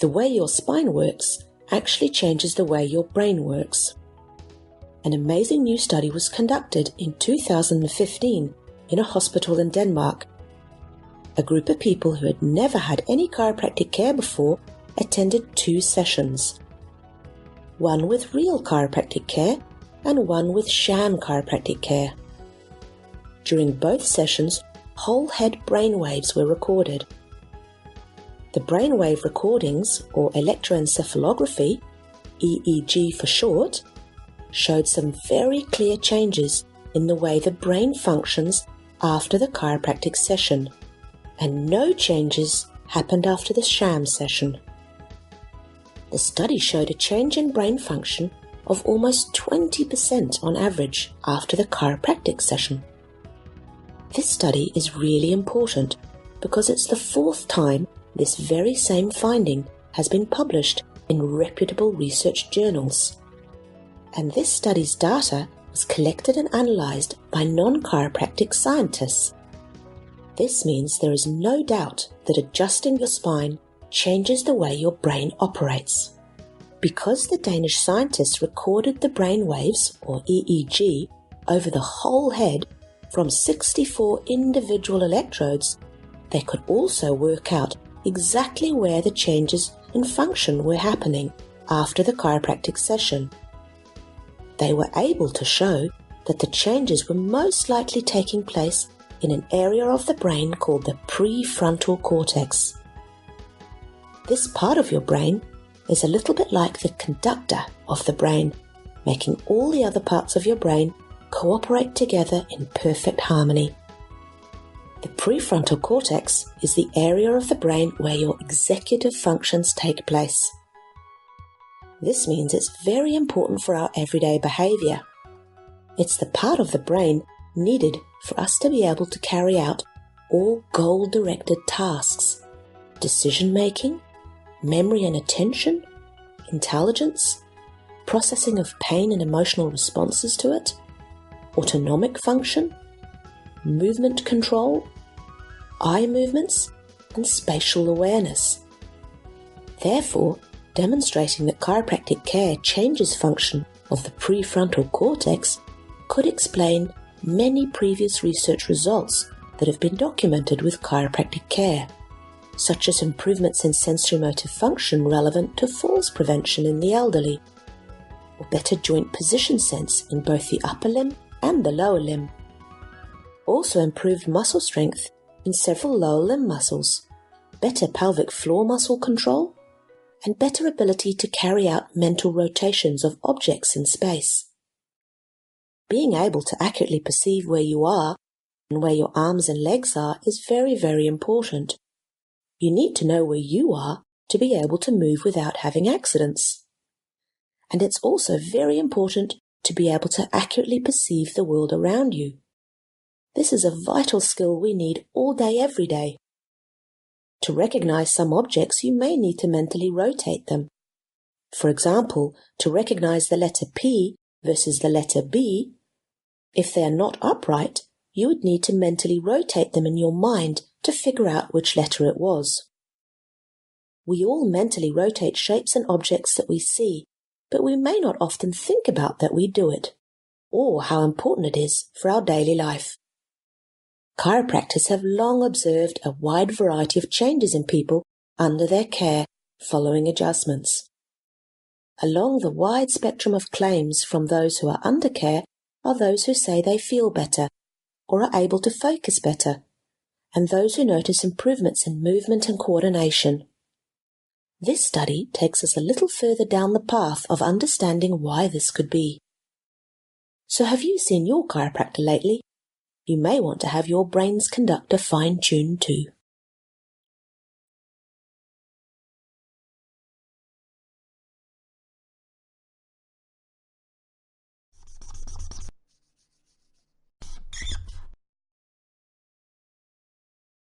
The way your spine works actually changes the way your brain works. An amazing new study was conducted in 2015 in a hospital in Denmark. A group of people who had never had any chiropractic care before attended 2 sessions. One with real chiropractic care and one with sham chiropractic care. During both sessions, whole head brainwaves were recorded. The brainwave recordings, or electroencephalography, EEG for short, showed some very clear changes in the way the brain functions after the chiropractic session, and no changes happened after the sham session. The study showed a change in brain function of almost 20% on average after the chiropractic session. This study is really important because it's the 4th time this very same finding has been published in reputable research journals. And this study's data was collected and analysed by non-chiropractic scientists. This means there is no doubt that adjusting your spine changes the way your brain operates. Because the Danish scientists recorded the brain waves, or EEG, over the whole head from 64 individual electrodes, they could also work out exactly where the changes in function were happening after the chiropractic session. They were able to show that the changes were most likely taking place in an area of the brain called the prefrontal cortex. This part of your brain is a little bit like the conductor of the brain, making all the other parts of your brain cooperate together in perfect harmony. The prefrontal cortex is the area of the brain where your executive functions take place. This means it's very important for our everyday behaviour. It's the part of the brain needed for us to be able to carry out all goal-directed tasks: decision-making, memory and attention, intelligence, processing of pain and emotional responses to it, autonomic function, movement control, eye movements, and spatial awareness. Therefore, demonstrating that chiropractic care changes function of the prefrontal cortex could explain many previous research results that have been documented with chiropractic care, such as improvements in sensorimotor function relevant to falls prevention in the elderly, or better joint position sense in both the upper limb and the lower limb. Also improved muscle strength in several lower limb muscles, better pelvic floor muscle control, and better ability to carry out mental rotations of objects in space. Being able to accurately perceive where you are and where your arms and legs are is very, very important. You need to know where you are to be able to move without having accidents. And it's also very important to be able to accurately perceive the world around you. This is a vital skill we need all day, every day. To recognize some objects, you may need to mentally rotate them. For example, to recognize the letter P versus the letter B, if they are not upright, you would need to mentally rotate them in your mind to figure out which letter it was. We all mentally rotate shapes and objects that we see, but we may not often think about that we do it, or how important it is for our daily life. Chiropractors have long observed a wide variety of changes in people under their care following adjustments. Along the wide spectrum of claims from those who are under care are those who say they feel better or are able to focus better, and those who notice improvements in movement and coordination. This study takes us a little further down the path of understanding why this could be. So have you seen your chiropractor lately? You may want to have your brain's conductor fine-tuned too.